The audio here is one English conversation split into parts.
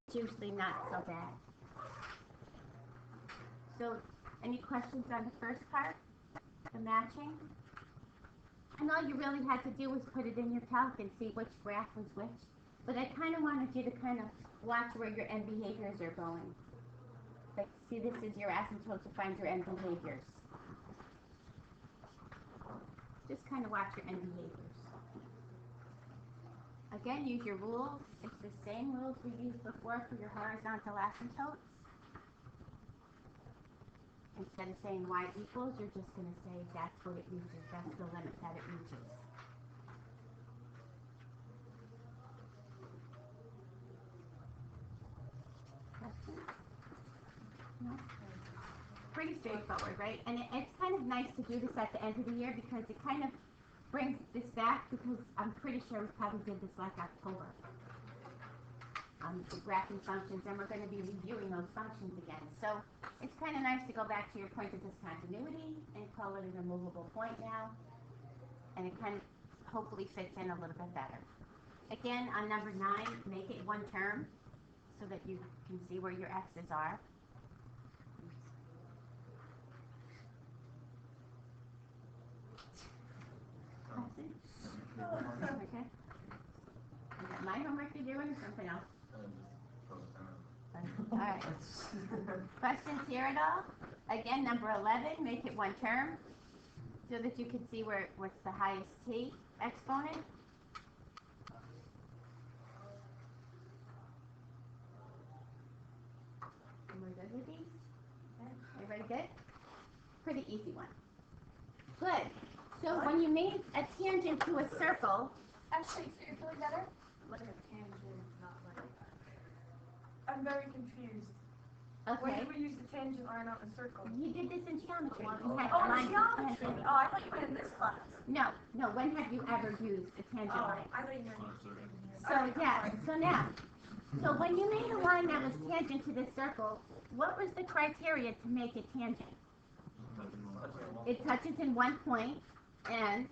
It's usually not so bad. So, any questions on the first part, the matching? And all you really had to do was put it in your calc and see which graph was which. But I kind of wanted you to kind of watch where your end behaviors are going. Like, see, this is your asymptote to find your end behaviors. Just kind of watch your end behaviors. Again, use your rules. It's the same rules we used before for your horizontal asymptotes. Instead of saying y equals, you're just going to say that's what it reaches. That's the limit that it reaches. Questions? No? Pretty straightforward, right? And it's kind of nice to do this at the end of the year because it kind of brings this back, because I'm pretty sure we probably did this like October. The graphing functions, and we're going to be reviewing those functions again. So it's kind of nice to go back to your point of discontinuity and call it a removable point now. And it kind of hopefully fits in a little bit better. Again, on number 9, make it one term so that you can see where your x's are. Okay. Is that my homework you're doing or something else? All right. Questions here at all? Again, number 11, make it one term so that you can see what's the highest t exponent. And we're good with these? Everybody good? Pretty easy one. Good. So when you made a tangent to a circle, Actually, so you're feeling better? Like a tangent, not like. I'm very confused. okay. When did we use the tangent line on the circle? You did this in geometry. You had Oh, lines of geometry. tangent. Oh, I thought you meant in this class. No. When have you ever used a tangent line? I thought you meant. So yeah. So now, so when you made a line that was tangent to this circle, what was the criteria to make it tangent? It touches in one point, and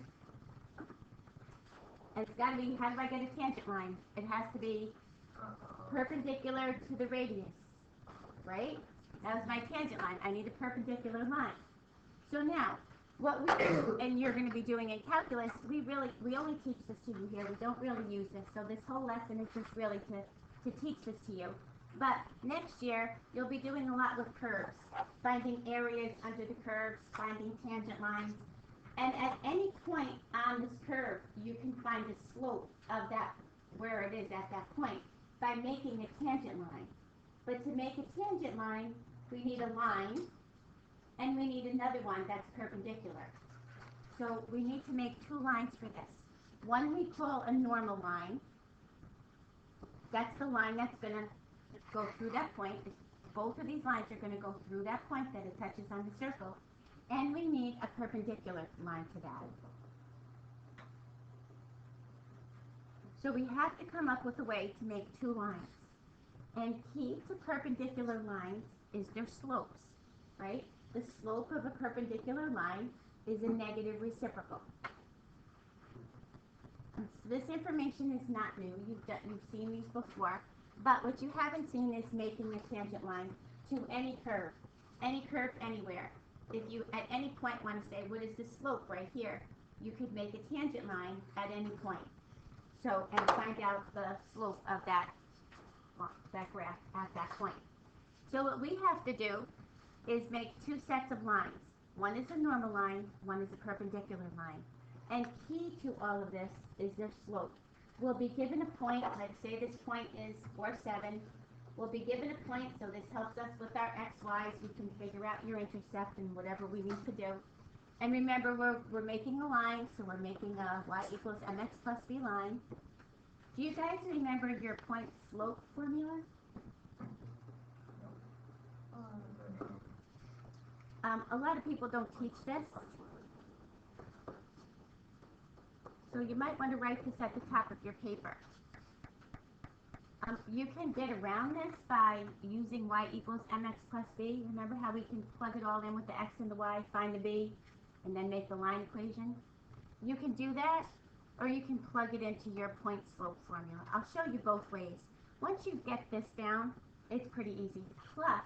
it's got to be, how do I get a tangent line? It has to be perpendicular to the radius, right? That was my tangent line. I need a perpendicular line. So now, what we do, and you're going to be doing in calculus, we only teach this to you here. We don't really use this. So this whole lesson is just really to teach this to you. But next year, you'll be doing a lot with curves, finding areas under the curves, finding tangent lines. And at any point on this curve, you can find the slope of that, where it is at that point, by making a tangent line. But to make a tangent line, we need a line, and we need another one that's perpendicular. So we need to make 2 lines for this. One we call a normal line. That's the line that's going to go through that point. Both of these lines are going to go through that point that it touches on the circle. And we need a perpendicular line to that. So we have to come up with a way to make 2 lines. And key to perpendicular lines is their slopes, right? The slope of a perpendicular line is a negative reciprocal. This information is not new. You've seen these before. But what you haven't seen is making a tangent line to any curve anywhere. If you at any point want to say, what is the slope right here? You could make a tangent line at any point. So, and find out the slope of that graph at that point. So what we have to do is make 2 sets of lines. One is a normal line, one is a perpendicular line. And key to all of this is their slope. We'll be given a point, let's say this point is 4, 7. We'll be given a point, so this helps us with our xy's. We can figure out your intercept and whatever we need to do. And remember, we're making a line, so we're making a y equals mx plus b line. Do you guys remember your point slope formula? A lot of people don't teach this. So you might want to write this at the top of your paper. You can get around this by using y equals mx plus b. Remember how we can plug it all in with the x and the y, find the b, and then make the line equation? You can do that, or you can plug it into your point slope formula. I'll show you both ways. Once you get this down, it's pretty easy. Plus,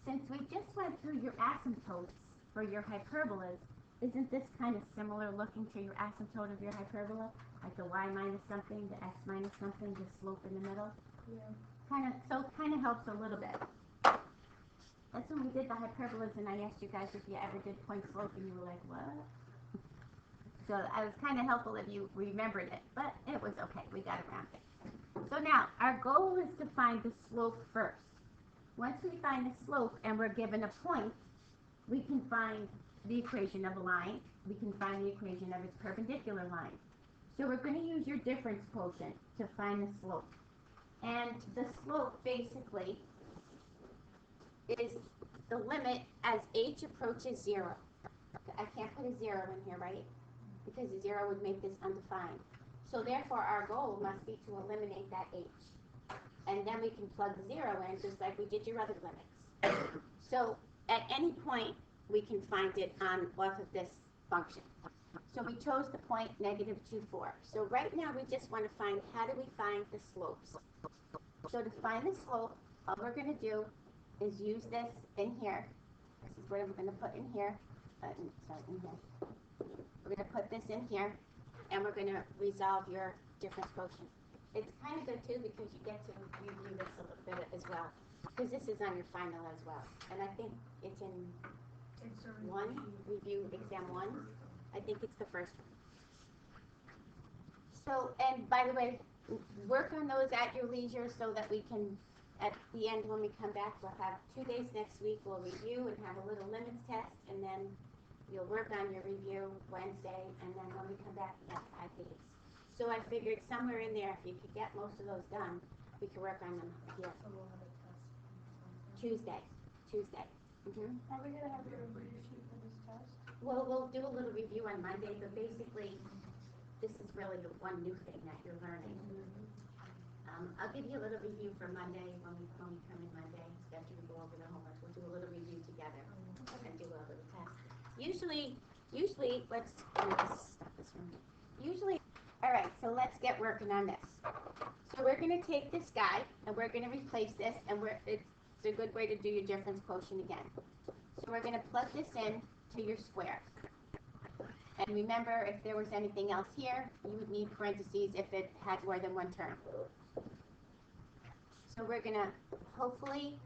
since we just went through your asymptotes for your hyperbolas, isn't this kind of similar looking to your asymptote of your hyperbola? Like the y minus something, the x minus something, the slope in the middle? Yeah. So it kind of helps a little bit. That's when we did the hyperbolas and I asked you guys if you ever did point slope and you were like, what? So I was kind of helpful if you remembered it, but it was okay. We got around it. So now, our goal is to find the slope first. Once we find the slope and we're given a point, we can find the equation of a line. We can find the equation of its perpendicular line. So we're going to use your difference quotient to find the slope. And the slope basically is the limit as h approaches 0. I can't put a 0 in here, right? Because a 0 would make this undefined. So therefore, our goal must be to eliminate that h. And then we can plug 0 in, just like we did your other limits. So at any point, we can find it off of this function. So we chose the point negative 2, 4. So right now, we just want to find, how do we find the slopes? So to find the slope, all we're going to do is use this in here. This is what we're going to put in here. In here. We're going to put this in here, and we're going to resolve your difference quotient. It's kind of good, too, because you get to review this a little bit as well, because this is on your final as well. And I think it's in review exam 1. I think it's the first one. So, and by the way, work on those at your leisure so that we can, at the end when we come back, we'll have 2 days next week. We'll review and have a little limits test, and then you'll work on your review Wednesday, and then when we come back, we have 5 days. So I figured somewhere in there, if you could get most of those done, we could work on them here. So we'll have a test. Tuesday. Are we gonna have a review sheet for this test? Well, we'll do a little review on Monday, but basically, this is really the one new thing that you're learning. I'll give you a little review for Monday when we come in Monday. After we go over the homework, we'll do a little review together and do a little test. Usually, let me just stop this one. All right, so let's get working on this. So we're going to take this guy and we're going to replace this, and it's a good way to do your difference quotient again. So we're going to plug this in to your square. And remember, if there was anything else here, you would need parentheses if it had more than one term. So we're going to hopefully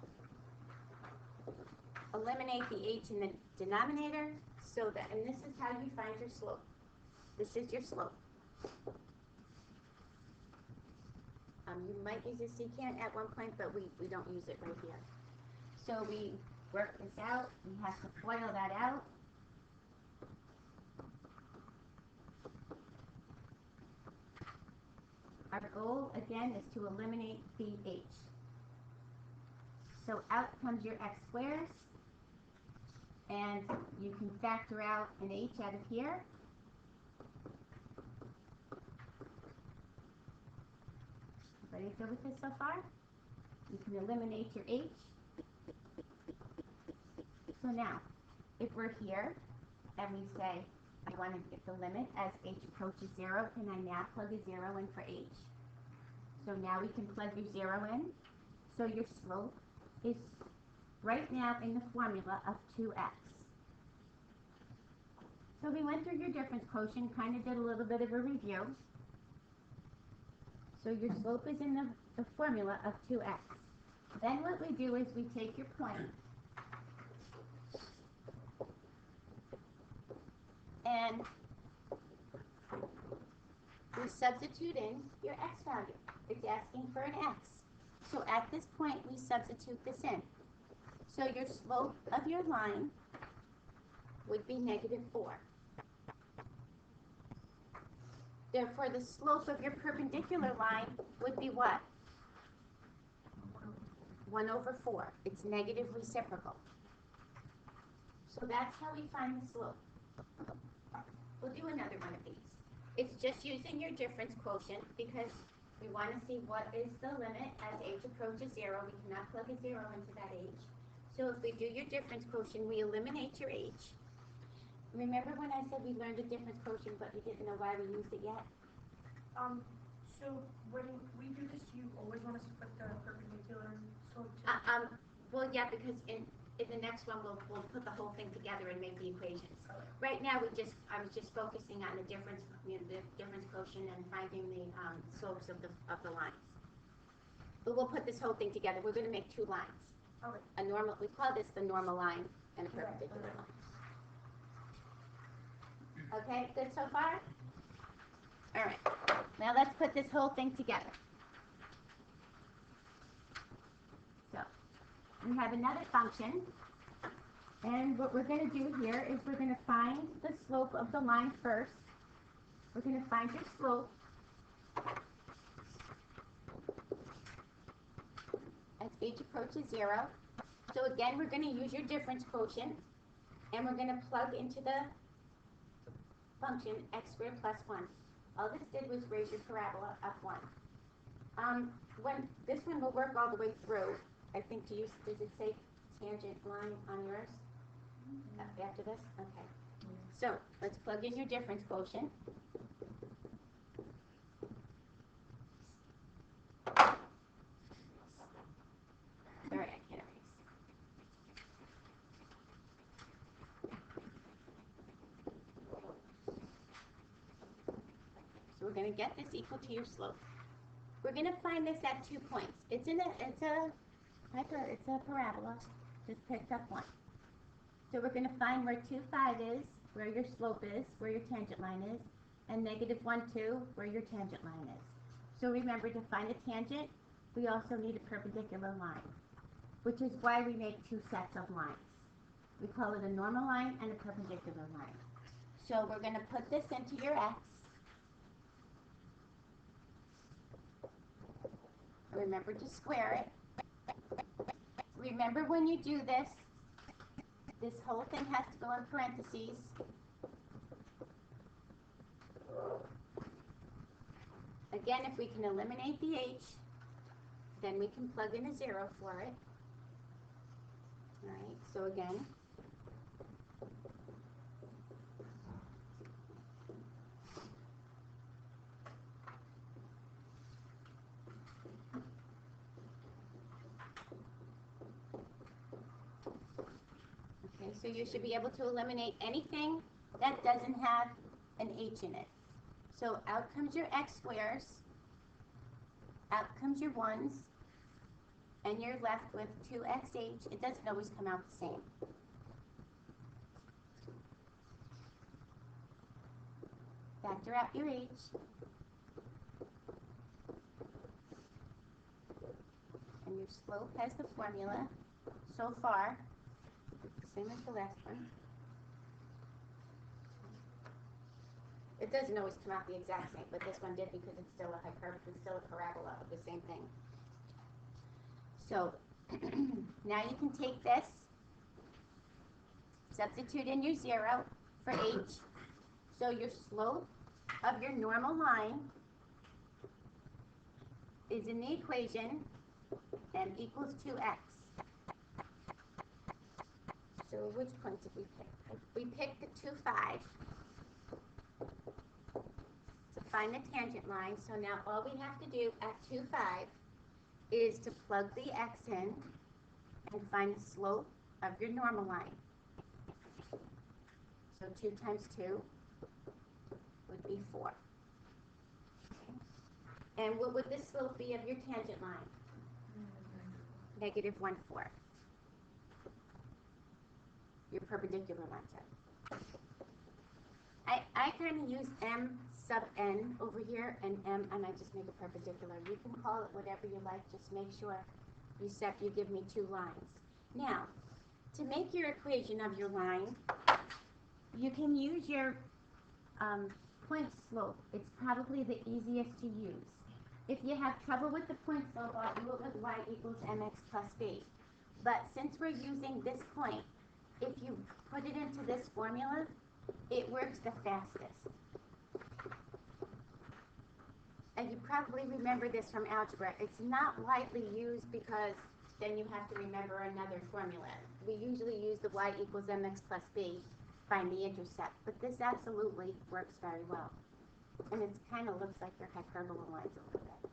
eliminate the h in the denominator, so that, and this is how you find your slope. This is your slope. You might use a secant at one point, but we don't use it right here. So we work this out. We have to FOIL that out. Our goal, again, is to eliminate the h. So out comes your x squares, and you can factor out an h out of here. Everybody good with this so far? You can eliminate your h. So now, if we're here, and we say, I want to get the limit as h approaches 0, can I now plug a 0 in for h? So now we can plug your 0 in. So your slope is right now in the formula of 2x. So we went through your difference quotient, kind of did a little bit of a review. So your slope is in the formula of 2x. Then what we do is we take your point and we substitute in your x value. It's asking for an x. So at this point, we substitute this in. So your slope of your line would be -4. Therefore, the slope of your perpendicular line would be what? 1/4. It's negative reciprocal. So that's how we find the slope. We'll do another one of these. It's just using your difference quotient because we want to see what is the limit as h approaches 0. We cannot plug a 0 into that h. So if we do your difference quotient, we eliminate your h. Remember when I said we learned a difference quotient, but we didn't know why we used it yet? So when we do this, you always want us to put the perpendicular slope to. Well, yeah, because in the next one, we'll put the whole thing together and make the equations. Right now, I was just focusing on the difference, the difference quotient and finding the slopes of the lines. But we'll put this whole thing together. We're going to make two lines. Okay. A normal, we call this the normal line and a perpendicular line. Okay, good so far? All right. Now let's put this whole thing together. So, we have another function. And what we're going to do here is we're going to find the slope of the line first. We're going to find your slope as h approaches 0. So again, we're going to use your difference quotient, and we're going to plug into the function x squared plus 1. All this did was raise your parabola up 1. When this one will work all the way through, I think does it say tangent line on yours? After this? Okay. So, let's plug in your difference quotient. Sorry, I can't erase. So we're going to get this equal to your slope. We're going to find this at 2 points. It's a parabola. Just picked up one. So we're going to find where 2, 5 is, where your slope is, where your tangent line is, and negative 1, 2, where your tangent line is. So remember, to find a tangent, we also need a perpendicular line, which is why we make two sets of lines. We call it a normal line and a perpendicular line. So we're going to put this into your x. Remember to square it. Remember, when you do this, this whole thing has to go in parentheses. Again, if we can eliminate the h, then we can plug in a 0 for it. All right, so again, okay, so you should be able to eliminate anything that doesn't have an h in it. So out comes your x squares, out comes your 1's, and you're left with 2xh. It doesn't always come out the same. Factor out your h. And your slope has the formula so far, same as the last one. It doesn't always come out the exact same, but this one did because it's still a parabola of the same thing. So now you can take this, substitute in your 0 for h. So your slope of your normal line is in the equation and equals 2x. So which point did we pick? We picked the 2, 5. Find the tangent line. So now all we have to do at 2, 5 is to plug the x in and find the slope of your normal line. So 2 times 2 would be 4. Okay. And what would the slope be of your tangent line? Negative 1, 4. Your perpendicular line set. I kind of use m sub n over here, and m, and I just make a perpendicular. You can call it whatever you like, just make sure you give me 2 lines. Now, to make your equation of your line, you can use your point slope. It's probably the easiest to use. If you have trouble with the point slope, I'll do it with y equals mx plus b. But since we're using this point, if you put it into this formula, it works the fastest. And you probably remember this from algebra. It's not widely used because then you have to remember another formula. We usually use the y equals mx plus b, find the intercept. But this absolutely works very well. And it kind of looks like your hyperbola lines a little bit.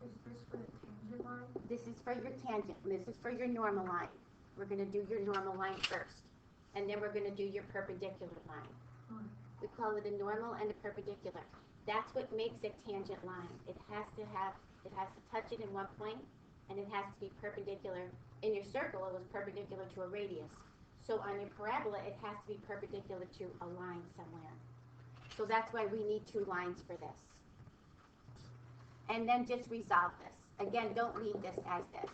Is this for the tangent line? This is for your tangent. This is for your normal line. We're going to do your normal line first. And then we're going to do your perpendicular line. We call it a normal and a perpendicular. That's what makes a tangent line. It has to touch it in one point, and it has to be perpendicular. In your circle, it was perpendicular to a radius. So on your parabola, it has to be perpendicular to a line somewhere. So that's why we need two lines for this. And then just resolve this. Again, don't leave this as this.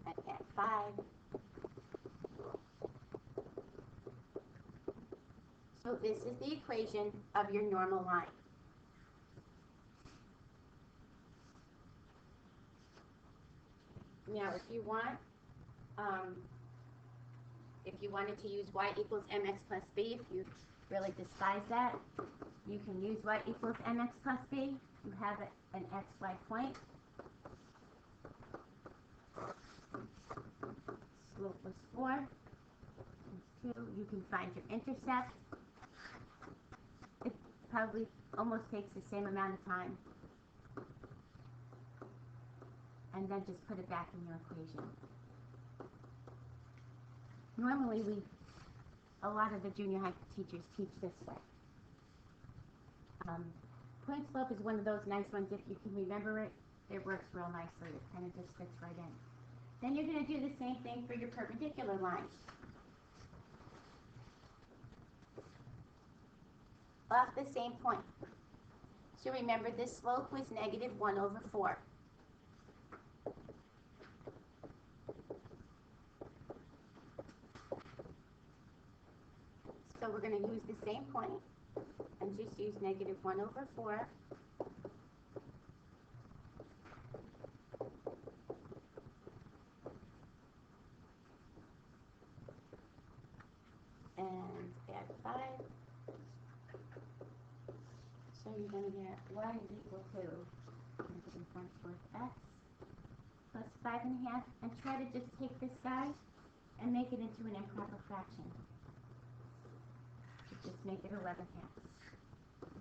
Okay, 5. So this is the equation of your normal line. Now, if you wanted to use y equals mx plus b, if you really despise that, you can use y equals mx plus b. You have an xy point. Slope was 4. 2. You can find your intercept. It probably almost takes the same amount of time. And then just put it back in your equation. Normally, a lot of the junior high teachers teach this way. Point slope is one of those nice ones. If you can remember it, it works real nicely. It kind of just fits right in. Then you're going to do the same thing for your perpendicular line. Off the same point. So remember, this slope was negative 1 over 4. So we're going to use the same point and just use negative 1 over 4. And add 5. So you're going to get y is equal to negative 1/4 x plus 5.5. And try to just take this guy and make it into an improper fraction. Just make it 11/2.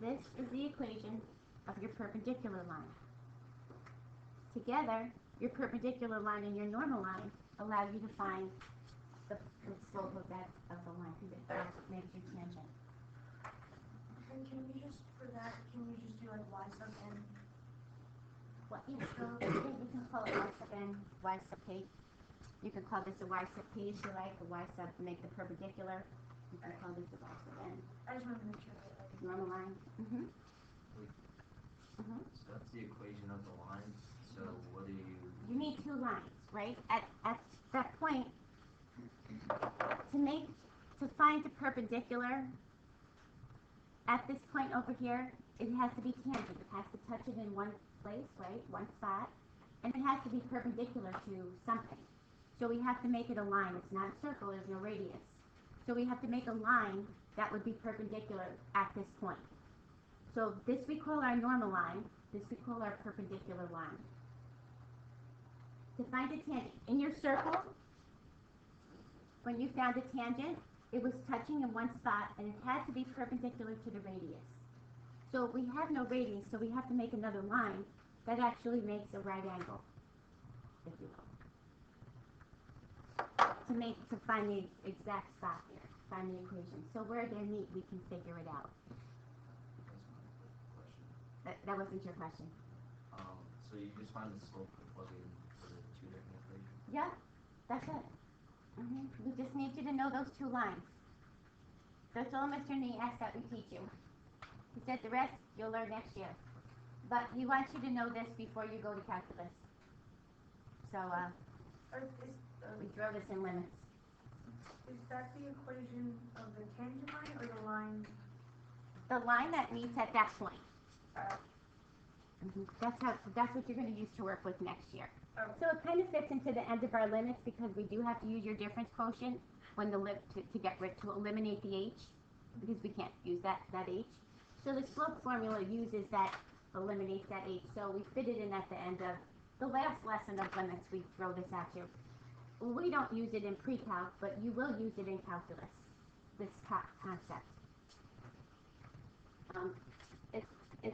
This is the equation of your perpendicular line. Together, your perpendicular line and your normal line allow you to find the slope of the line that makes your tangent. And can you just, for that, can you just do like y sub n? Well, yeah, you can call it y sub n, y sub p. You can call this a y sub p if you like, a y sub to make the perpendicular. You can call this a y sub n. I just want to make sure that like Normal line. So that's the equation of the line. So what do you... You need two lines, right? At that point, to find the perpendicular at this point over here, it has to be tangent. It has to touch it in one place, right? One spot. And it has to be perpendicular to something. So we have to make it a line. It's not a circle, there's no radius. So we have to make a line that would be perpendicular at this point. So this we call our normal line. This we call our perpendicular line. To find a tangent, in your circle, when you found a tangent, it was touching in one spot and it had to be perpendicular to the radius. So we have no radius, so we have to make another line that actually makes a right angle, if you will. To find the exact spot here, find the equation. So where they meet, we can figure it out. That wasn't your question. So you just find the slope by plugging in for the two different equations? Yeah, that's it. We just need you to know those two lines. That's all Mr. Nee asked that we teach you. He said the rest you'll learn next year. But he wants you to know this before you go to calculus. So we throw this in limits. is that the equation of the tangent line or the line? The line that meets at that point. That's what you're going to use to work with next year. So it kind of fits into the end of our limits because we do have to use your difference quotient when to eliminate the h, because we can't use that h. So the slope formula uses that, eliminates that h. So we fit it in at the end of the last lesson of limits. We throw this at you. We don't use it in pre-calc, but you will use it in calculus. This concept. Um,